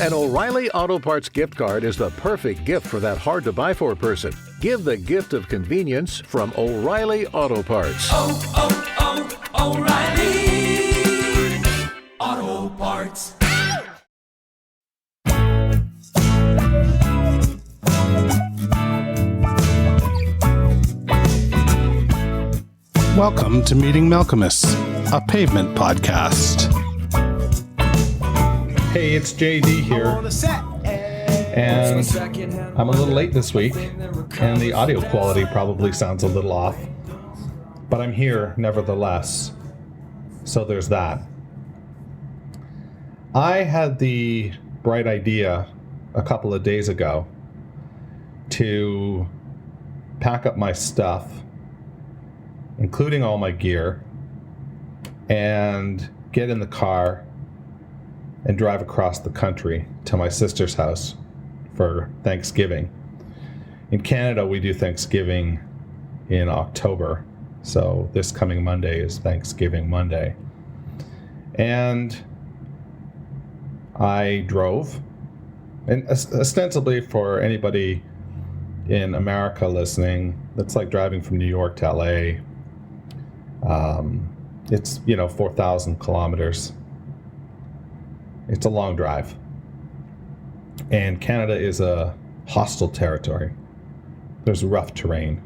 An O'Reilly Auto Parts gift card is the perfect gift for that hard-to-buy-for person. Give the gift of convenience from O'Reilly Auto Parts. O'Reilly Auto Parts. Welcome to Meeting Malcolmus, a pavement podcast. Hey, it's JD here, and I'm a little late this week, and the audio quality probably sounds a little off, but I'm here nevertheless, so there's that. I had the bright idea a couple of days ago to pack up my stuff, including all my gear, and get in the car and drive across the country to my sister's house for Thanksgiving. In Canada, we do Thanksgiving in October, so this coming Monday is Thanksgiving Monday. And I drove, and ostensibly for anybody in America listening, it's like driving from New York to LA. It's 4,000 kilometers. It's a long drive. And Canada is a hostile territory. There's rough terrain.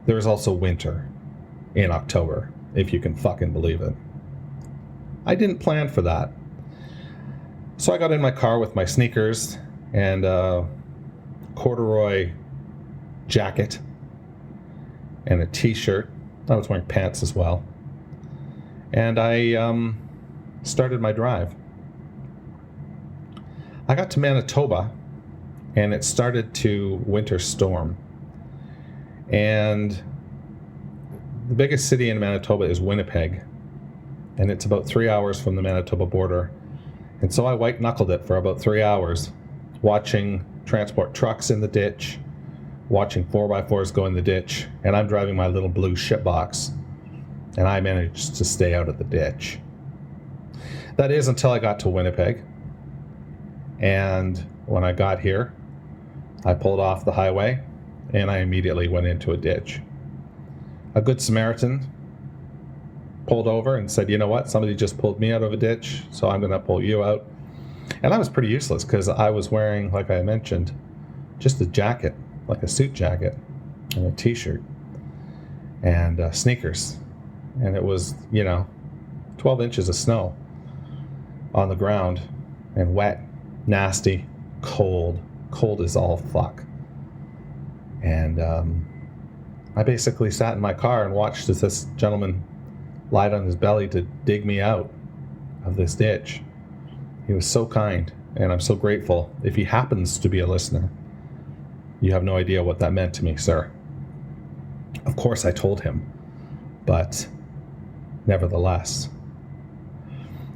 There's also winter in October, if you can fucking believe it. I didn't plan for that. So I got in my car with my sneakers and a corduroy jacket and a t-shirt. I was wearing pants as well. And I started my drive. I got to Manitoba and it started to winter storm. And the biggest city in Manitoba is Winnipeg. And it's about 3 hours from the Manitoba border. And so I white-knuckled it for about 3 hours, watching transport trucks in the ditch, watching 4x4s go in the ditch, and I'm driving my little blue shitbox, and I managed to stay out of the ditch. That is until I got to Winnipeg, and when I got here, I pulled off the highway, and I immediately went into a ditch. A good Samaritan pulled over and said, you know what, somebody just pulled me out of a ditch, so I'm going to pull you out. And I was pretty useless because I was wearing, like I mentioned, just a jacket, like a suit jacket and a t-shirt and sneakers. And it was, 12 inches of snow on the ground and wet, nasty, cold as all fuck. And I basically sat in my car and watched as this gentleman lied on his belly to dig me out of this ditch. He was so kind, and I'm so grateful. If he happens to be a listener, you have no idea what that meant to me, sir. Of course I told him, but nevertheless.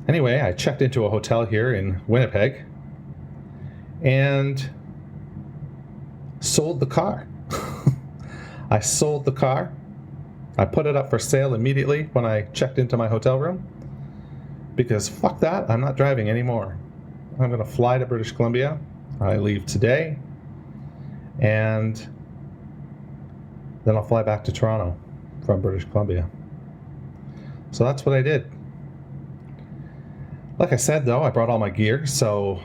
Anyway, I checked into a hotel here in Winnipeg and sold the car. I sold the car. I put it up for sale immediately when I checked into my hotel room because fuck that, I'm not driving anymore. I'm going to fly to British Columbia. I leave today. And then I'll fly back to Toronto from British Columbia. So that's what I did. Like I said, though, I brought all my gear, so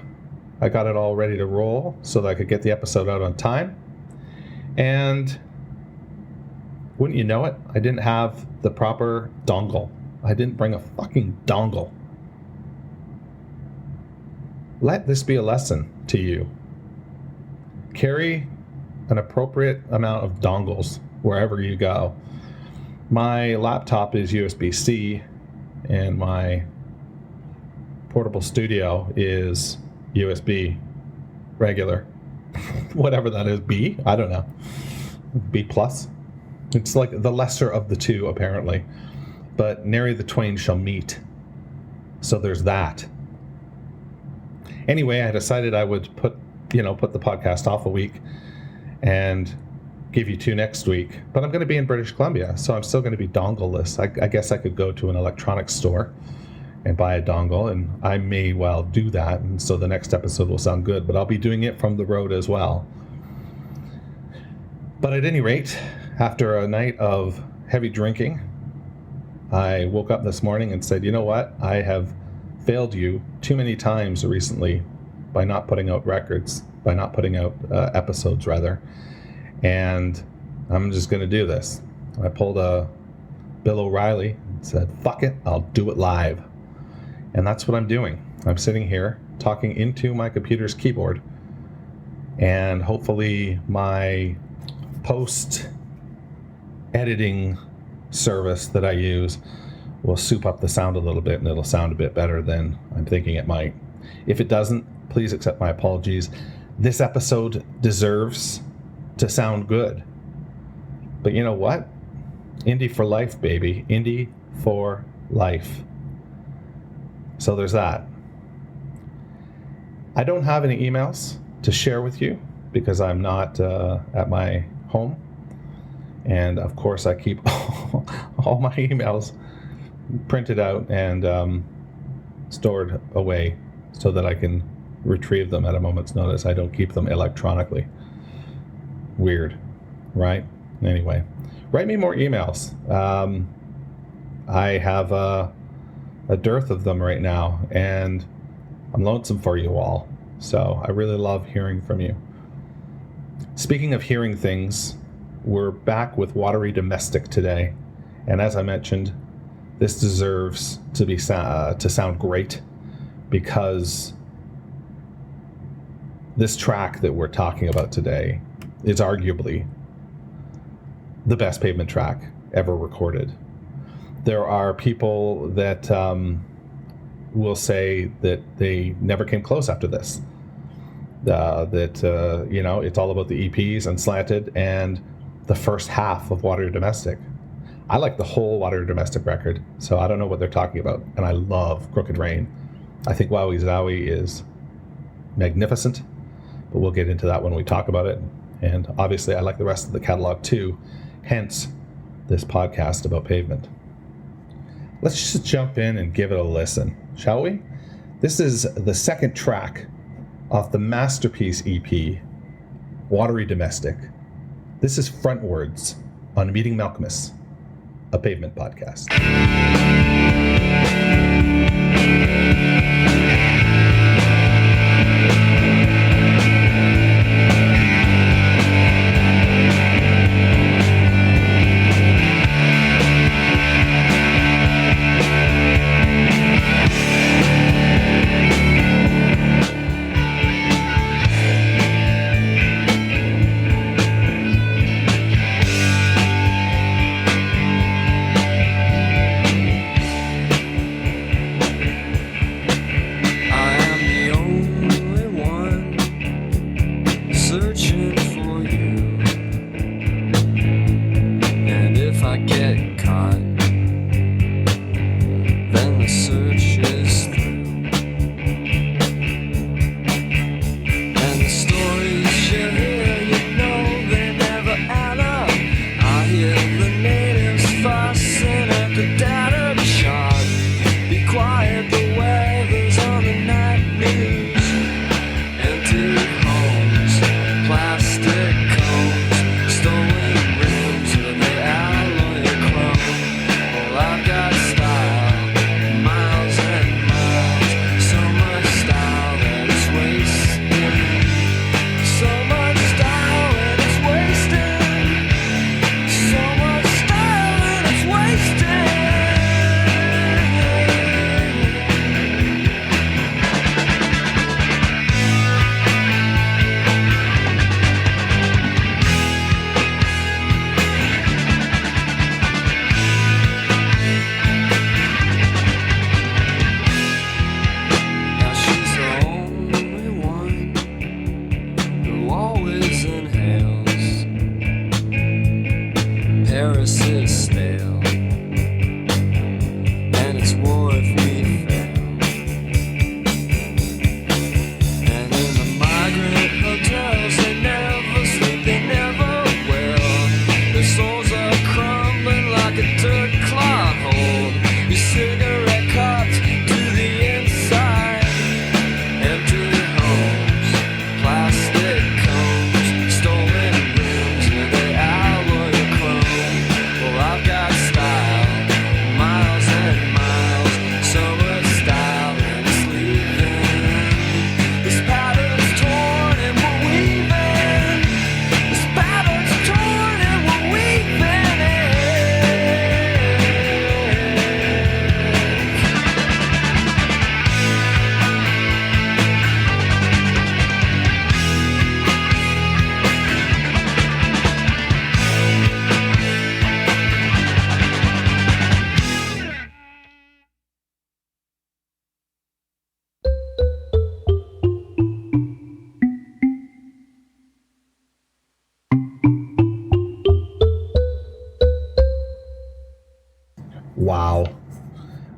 I got it all ready to roll so that I could get the episode out on time. And wouldn't you know it, I didn't have the proper dongle. I didn't bring a fucking dongle. Let this be a lesson to you. Carry an appropriate amount of dongles wherever you go. My laptop is USB-C and my portable studio is USB regular. Whatever that is, B? I don't know. B plus? It's like the lesser of the two, apparently. But nary the twain shall meet. So there's that. Anyway, I decided I would put the podcast off a week and give you two next week. But I'm going to be in British Columbia, so I'm still going to be dongle-less. I guess I could go to an electronics store and buy a dongle, and I may well do that, and so the next episode will sound good, but I'll be doing it from the road as well. But at any rate, after a night of heavy drinking, I woke up this morning and said, you know what? I have failed you too many times recently by not putting out episodes rather, and I'm just going to do this. I pulled a Bill O'Reilly and said, fuck it, I'll do it live. And that's what I'm doing. I'm sitting here talking into my computer's keyboard, and hopefully my post-editing service that I use will soup up the sound a little bit, and it'll sound a bit better than I'm thinking it might. If it doesn't, please accept my apologies. This episode deserves to sound good. But you know what? Indie for life, baby. Indie for life. So there's that. I don't have any emails to share with you because I'm not at my home. And of course, I keep all my emails printed out and stored away so that I can retrieve them at a moment's notice. I don't keep them electronically. Weird, right? Anyway, write me more emails. I have a dearth of them right now, and I'm lonesome for you all. So I really love hearing from you. Speaking of hearing things, we're back with Watery Domestic today. And as I mentioned, this deserves to be to sound great, because this track that we're talking about today is arguably the best Pavement track ever recorded. There are people that will say that they never came close after this. It's all about the EPs and Slanted and the first half of Watery Domestic. I like the whole Watery Domestic record, so I don't know what they're talking about. And I love Crooked Rain. I think Wowie Zowie is magnificent, but we'll get into that when we talk about it. And obviously I like the rest of the catalog too, hence this podcast about Pavement. Let's just jump in and give it a listen, shall we? This is the second track off the Masterpiece EP, Watery Domestic. This is Frontwards on Meeting Malcolmus, a Pavement podcast.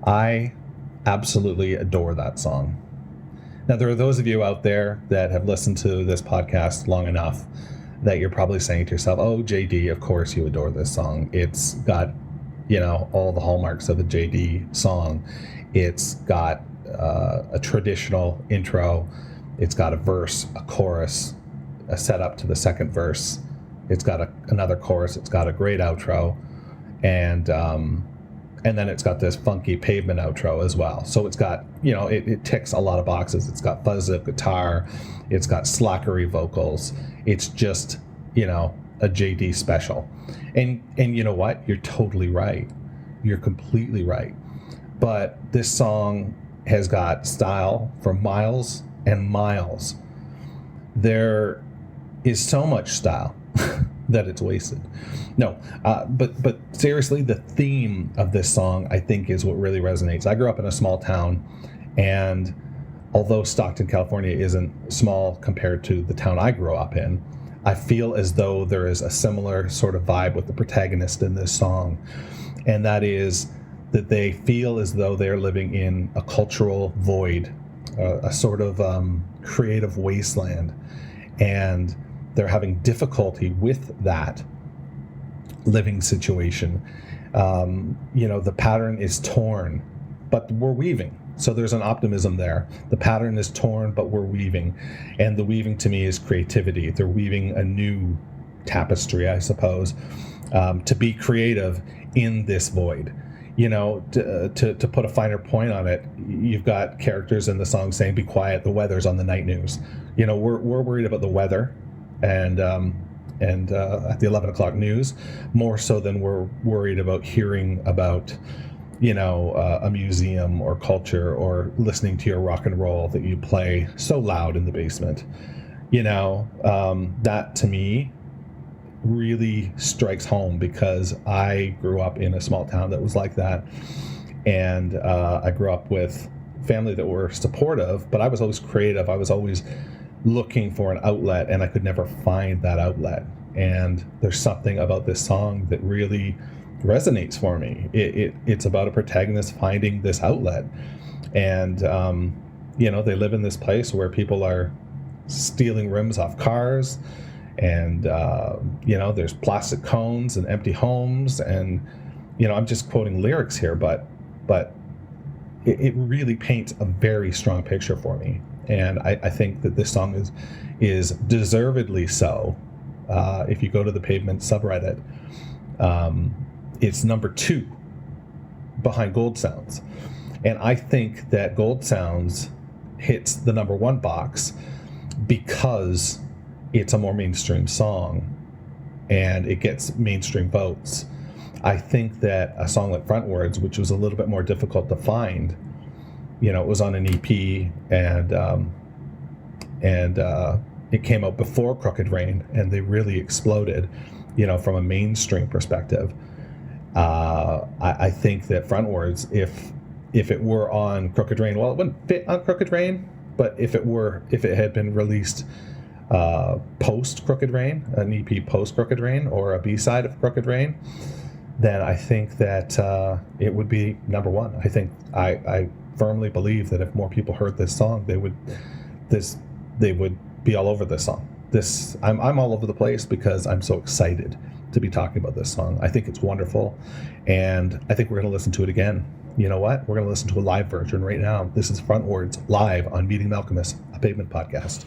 I absolutely adore that song. Now, there are those of you out there that have listened to this podcast long enough that you're probably saying to yourself, oh, JD, of course you adore this song. It's got, all the hallmarks of a JD song. It's got a traditional intro. It's got a verse, a chorus, a setup to the second verse. It's got another chorus. It's got a great outro. And then it's got this funky Pavement outro as well. So it's got, it ticks a lot of boxes. It's got fuzz of guitar. It's got slackery vocals. It's just, a JD special. And you know what? You're totally right. You're completely right. But this song has got style for miles and miles. There is so much style that it's wasted. No, but seriously, the theme of this song, I think, is what really resonates. I grew up in a small town, and although Stockton, California isn't small compared to the town I grew up in, I feel as though there is a similar sort of vibe with the protagonist in this song, and that is that they feel as though they're living in a cultural void, a sort of creative wasteland, and they're having difficulty with that living situation. The pattern is torn, but we're weaving. So there's an optimism there. The pattern is torn, but we're weaving. And the weaving to me is creativity. They're weaving a new tapestry, I suppose, to be creative in this void. To put a finer point on it, you've got characters in the song saying, "Be quiet, the weather's on the night news." We're worried about the weather and at the 11 o'clock news, more so than we're worried about hearing about, a museum or culture, or listening to your rock and roll that you play so loud in the basement. That to me really strikes home, because I grew up in a small town that was like that. And I grew up with family that were supportive, but I was always creative. I was always looking for an outlet, and I could never find that outlet. And there's something about this song that really resonates for me. It's about a protagonist finding this outlet. And, they live in this place where people are stealing rims off cars, and, there's plastic cones and empty homes. And, I'm just quoting lyrics here, but it really paints a very strong picture for me. And I think that this song is deservedly so. If you go to the Pavement subreddit, it's number 2 behind Gold Sounds. And I think that Gold Sounds hits the number 1 box because it's a more mainstream song and it gets mainstream votes. I think that a song like Frontwards, which was a little bit more difficult to find, it was on an EP, and it came out before Crooked Rain, and they really exploded, from a mainstream perspective. I think that Frontwards, if it were on Crooked Rain, well, it wouldn't fit on Crooked Rain, but if it had been released post Crooked Rain, an EP post Crooked Rain, or a B-side of Crooked Rain, then I think that it would be number 1. I think I firmly believe that if more people heard this song, they would be all over this song. I'm all over the place because I'm so excited to be talking about this song. I think it's wonderful, and I think we're going to listen to it again. You know what? We're going to listen to a live version right now. This is Frontwards live on Meeting the Alchemist, a Pavement podcast.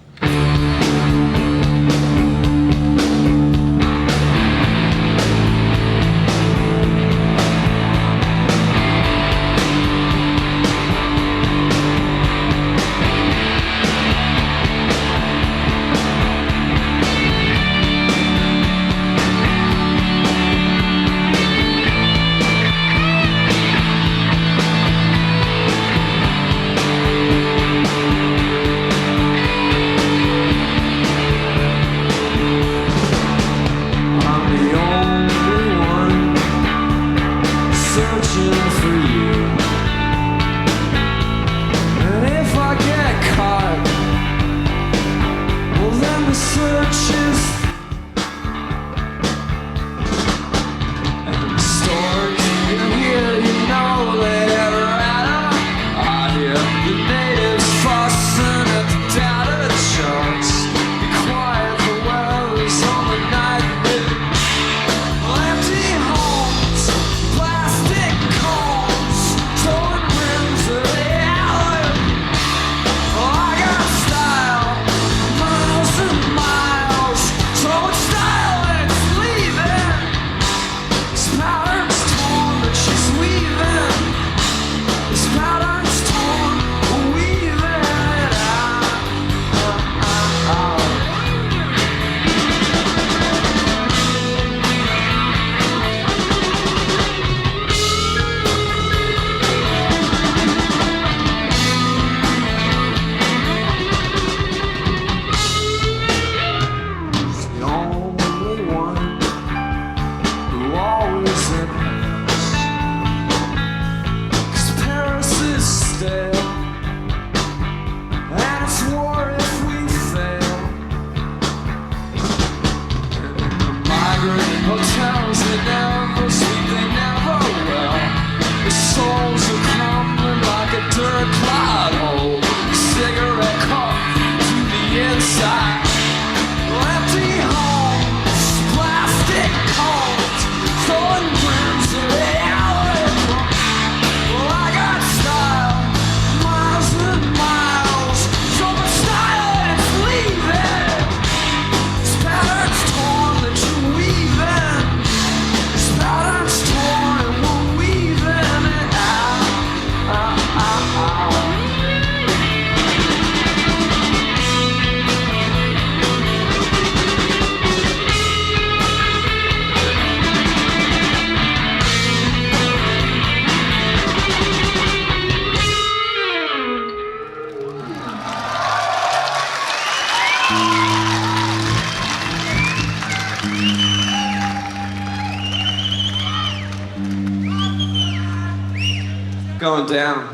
going down.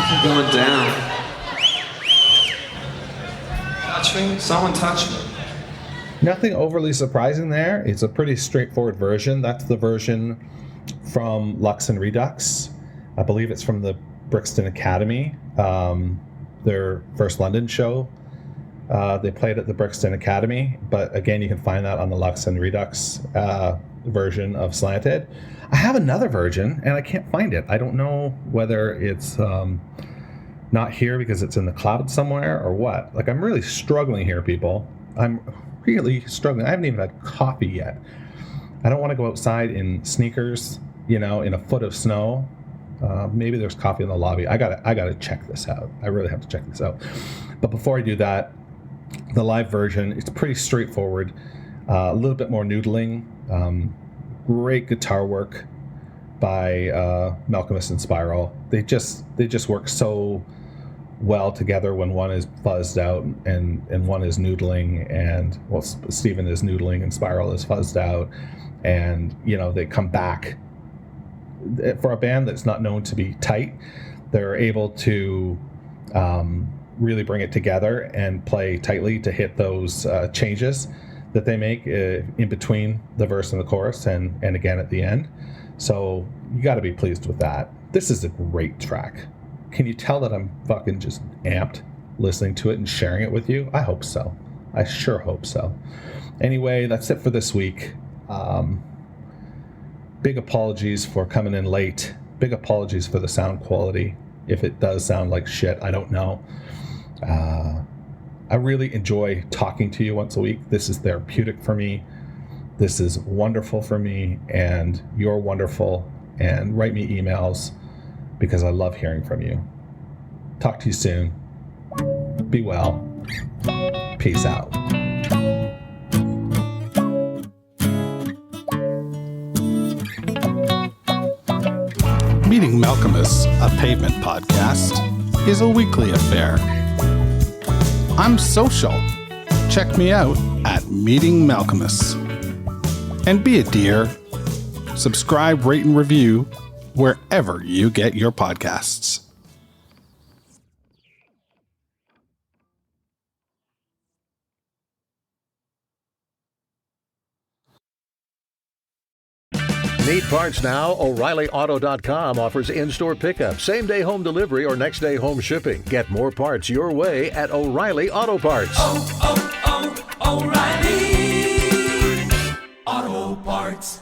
We're going down. Touch me? Someone touch me. Nothing overly surprising there. It's a pretty straightforward version. That's the version from Lux and Redux. I believe it's from the Brixton Academy, their first London show. They played at the Brixton Academy, but again, you can find that on the Lux and Redux version of Slanted. I have another version, and I can't find it. I don't know whether it's not here because it's in the cloud somewhere or what. Like, I'm really struggling here, people. I'm really struggling. I haven't even had coffee yet. I don't want to go outside in sneakers, in a foot of snow. Maybe there's coffee in the lobby. I gotta check this out. I really have to check this out. But before I do that, the live version, it's pretty straightforward. A little bit more noodling. Great guitar work by Malcolmus and Spiral. They just work so well together when one is fuzzed out and one is noodling, and Stephen is noodling and Spiral is fuzzed out, and they come back. For a band that's not known to be tight, they're able to really bring it together and play tightly to hit those changes that they make in between the verse and the chorus and again at the end. So you got to be pleased with that. This is a great track. Can you tell that I'm fucking just amped listening to it and sharing it with you? I hope so. I sure hope so. Anyway, that's it for this week. Big apologies for coming in late. Big apologies for the sound quality. If it does sound like shit, I don't know. I really enjoy talking to you once a week. This is therapeutic for me. This is wonderful for me, and you're wonderful. And write me emails because I love hearing from you. Talk to you soon. Be well. Peace out. Meeting Malcolmus, a Pavement podcast, is a weekly affair. I'm social. Check me out at Meeting Malcolmus. And be a dear. Subscribe, rate, and review wherever you get your podcasts. Need parts now? O'ReillyAuto.com offers in-store pickup, same-day home delivery, or next-day home shipping. Get more parts your way at O'Reilly Auto Parts. Oh, oh, oh, O'Reilly Auto Parts.